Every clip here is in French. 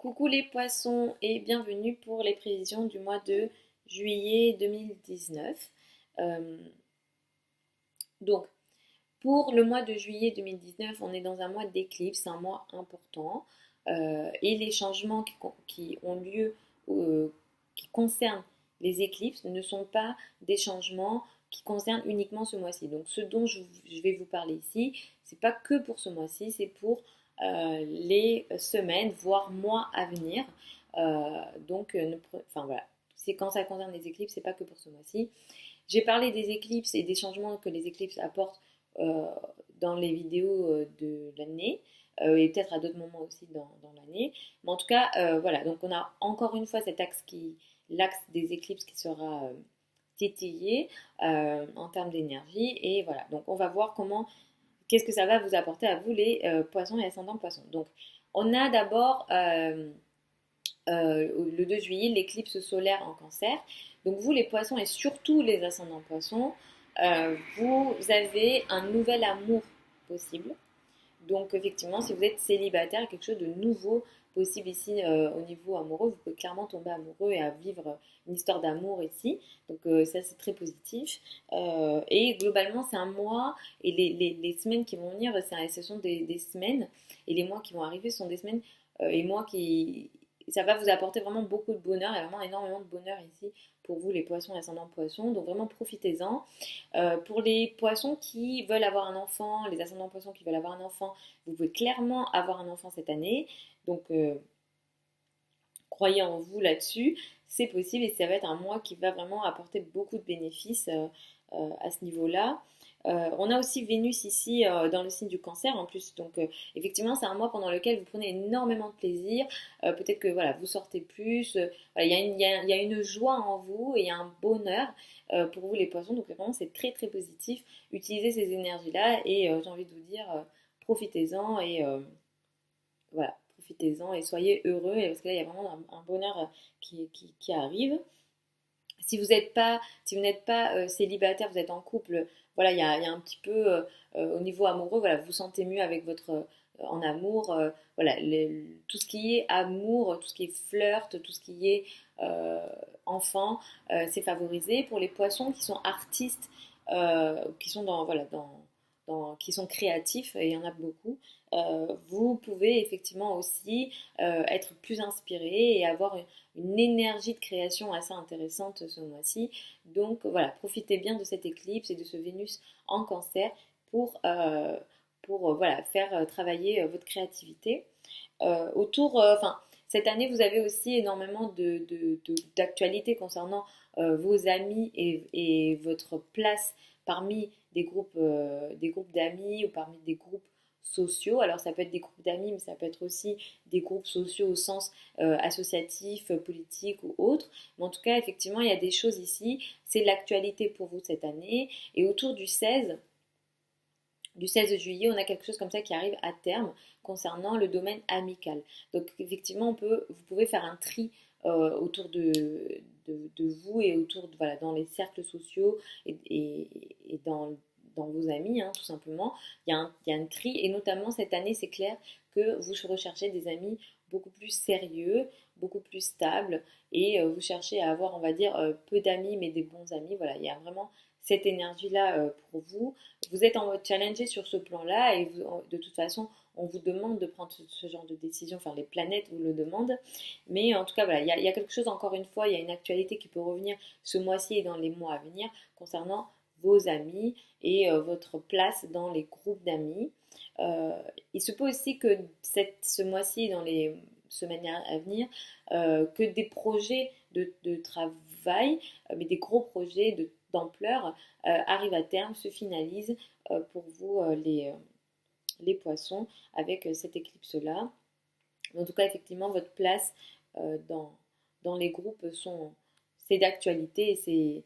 Coucou les poissons et bienvenue pour les prévisions du mois de juillet 2019. Euh, donc, pour le mois de juillet 2019, on est dans un mois d'éclipse, un mois important. Et les changements qui ont lieu, qui concernent les éclipses, ne sont pas des changements qui concernent uniquement ce mois-ci. Donc, ce dont je vais vous parler ici, c'est pas que pour ce mois-ci, c'est pour les semaines, voire mois à venir. Enfin voilà, c'est quand ça concerne les éclipses, c'est pas que pour ce mois-ci. J'ai parlé des éclipses et des changements que les éclipses apportent euh, dans les vidéos de l'année et peut-être à d'autres moments aussi dans l'année. Mais en tout cas, voilà, donc on a encore une fois l'axe des éclipses qui sera étayé en termes d'énergie. Et voilà, donc on va voir qu'est-ce que ça va vous apporter à vous les poissons et ascendants poissons. Donc on a d'abord le 2 juillet l'éclipse solaire en cancer. Donc vous les poissons et surtout les ascendants poissons, vous avez un nouvel amour possible. Donc effectivement, si vous êtes célibataire, quelque chose de nouveau possible ici au niveau amoureux, vous pouvez clairement tomber amoureux et à vivre une histoire d'amour ici. Donc ça c'est très positif. Et globalement c'est un mois et les semaines qui vont venir, ce sont des semaines et les mois qui vont arriver sont des semaines et mois qui... Ça va vous apporter vraiment beaucoup de bonheur, il y a vraiment énormément de bonheur ici pour vous les poissons et ascendants poissons, donc vraiment profitez-en. Pour les poissons qui veulent avoir un enfant, les ascendants poissons qui veulent avoir un enfant, vous pouvez clairement avoir un enfant cette année. Donc, croyez en vous là-dessus. C'est possible et ça va être un mois qui va vraiment apporter beaucoup de bénéfices à ce niveau-là. On a aussi Vénus ici dans le signe du cancer en plus. Donc, effectivement, c'est un mois pendant lequel vous prenez énormément de plaisir. Peut-être que voilà, vous sortez plus. Il y a une joie en vous et il y a un bonheur pour vous les poissons. Donc, vraiment, c'est très très positif. Utilisez ces énergies-là et j'ai envie de vous dire, profitez-en et voilà, profitez-en et soyez heureux. Parce que là, il y a vraiment un bonheur qui arrive. Si vous n'êtes pas célibataire, vous êtes en couple, voilà, il y a un petit peu au niveau amoureux, voilà, vous vous sentez mieux avec votre en amour, voilà, tout ce qui est amour, tout ce qui est flirt, tout ce qui est euh, enfant, c'est favorisé. Pour les poissons qui sont artistes, qui sont qui sont créatifs, et il y en a beaucoup, vous pouvez effectivement aussi être plus inspiré et avoir une énergie de création assez intéressante ce mois-ci. Donc voilà, profitez bien de cette éclipse et de ce Vénus en cancer pour voilà, faire travailler votre créativité. Enfin, cette année, vous avez aussi énormément d'actualités concernant vos amis et votre place parmi des groupes d'amis ou parmi des groupes sociaux. Alors ça peut être des groupes d'amis, mais ça peut être aussi des groupes sociaux au sens associatif, politique ou autre. Mais en tout cas, effectivement, il y a des choses ici. C'est l'actualité pour vous cette année. Et autour du 16 juillet, on a quelque chose comme ça qui arrive à terme concernant le domaine amical. Donc effectivement, vous pouvez faire un tri autour de vous et voilà, dans les cercles sociaux et dans vos amis, hein, tout simplement. Il y a un tri et notamment cette année, c'est clair que vous recherchez des amis beaucoup plus sérieux, beaucoup plus stables et vous cherchez à avoir, on va dire, peu d'amis mais des bons amis. Voilà, il y a vraiment cette énergie-là pour vous. Vous êtes en mode challengé sur ce plan-là et de toute façon, on vous demande de prendre ce genre de décision, enfin les planètes vous le demandent. Mais en tout cas, voilà, il y a quelque chose, encore une fois, il y a une actualité qui peut revenir ce mois-ci et dans les mois à venir concernant vos amis et votre place dans les groupes d'amis. Il se peut aussi que ce mois-ci, dans les semaines à venir, que des projets de travail, mais des gros projets d'ampleur arrivent à terme, se finalisent pour vous les poissons avec cette éclipse-là. En tout cas, effectivement, votre place dans les groupes c'est d'actualité et c'est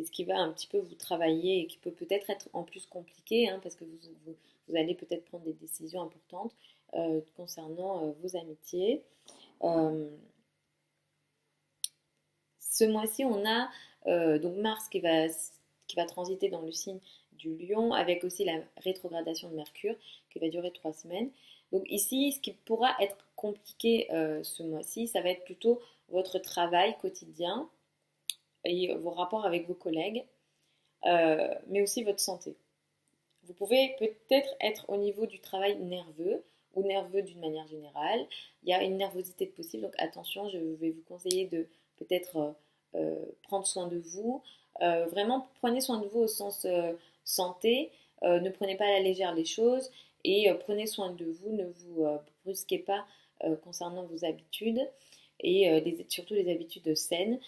ce qui va un petit peu vous travailler et qui peut peut-être être en plus compliqué hein, parce que vous allez peut-être prendre des décisions importantes concernant vos amitiés. Euh, Ce mois-ci, on a donc Mars qui va transiter dans le signe du Lion avec aussi la rétrogradation de Mercure qui va durer 3 semaines. Donc ici, ce qui pourra être compliqué ce mois-ci, ça va être plutôt votre travail quotidien et vos rapports avec vos collègues, mais aussi votre santé. Vous pouvez peut-être être au niveau du travail nerveux ou nerveux d'une manière générale. Il y a une nervosité possible, donc attention, je vais vous conseiller de peut-être prendre soin de vous. Vraiment, prenez soin de vous au sens santé. Ne prenez pas à la légère les choses et prenez soin de vous. Ne vous brusquez pas concernant vos habitudes et surtout les habitudes saines.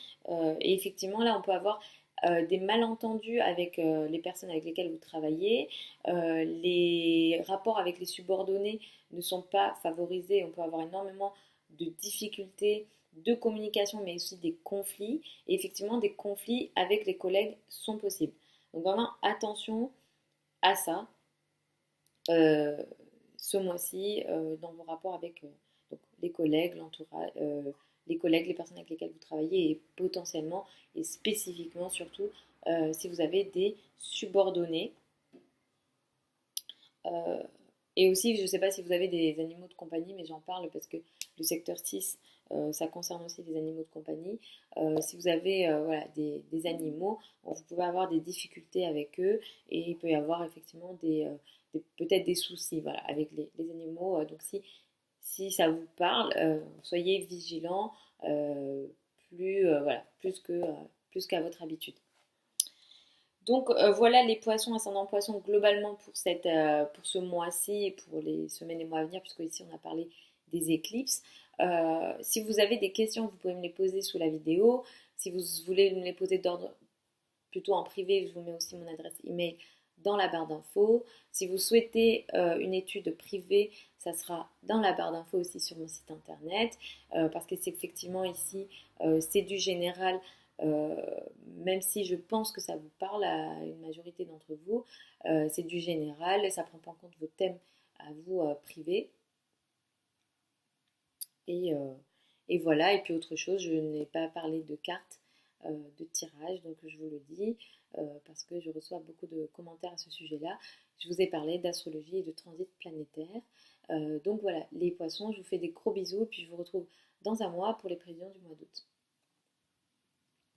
Et effectivement, là, on peut avoir des malentendus avec les personnes avec lesquelles vous travaillez. Les rapports avec les subordonnés ne sont pas favorisés. On peut avoir énormément de difficultés de communication, mais aussi des conflits. Et effectivement, des conflits avec les collègues sont possibles. Donc vraiment, attention à ça ce mois-ci dans vos rapports avec donc, les collègues, l'entourage, les collègues, les personnes avec lesquelles vous travaillez et potentiellement et spécifiquement surtout si vous avez des subordonnés. Euh, et aussi, je ne sais pas si vous avez des animaux de compagnie, mais j'en parle parce que le secteur 6, ça concerne aussi les animaux de compagnie. Si vous avez voilà, des animaux, vous pouvez avoir des difficultés avec eux et il peut y avoir effectivement peut-être des soucis voilà, avec les animaux. Donc si ça vous parle, soyez vigilants voilà, plus qu'à votre habitude. Donc voilà les poissons, ascendant poisson globalement pour ce mois-ci et pour les semaines et mois à venir, puisque ici on a parlé des éclipses. Si vous avez des questions, vous pouvez me les poser sous la vidéo. Si vous voulez me les poser d'ordre plutôt en privé, je vous mets aussi mon adresse email dans la barre d'infos. Si vous souhaitez une étude privée, ça sera dans la barre d'infos aussi sur mon site internet, parce que c'est effectivement ici, c'est du général, euh, même si je pense que ça vous parle à une majorité d'entre vous, c'est du général, ça ne prend pas en compte vos thèmes à vous privés. Et, euh, et voilà, et puis autre chose, je n'ai pas parlé de cartes de tirage, donc je vous le dis, parce que je reçois beaucoup de commentaires à ce sujet-là. Je vous ai parlé d'astrologie et de transit planétaire. Donc voilà, les poissons, je vous fais des gros bisous, et puis je vous retrouve dans un mois pour les prévisions du mois d'août.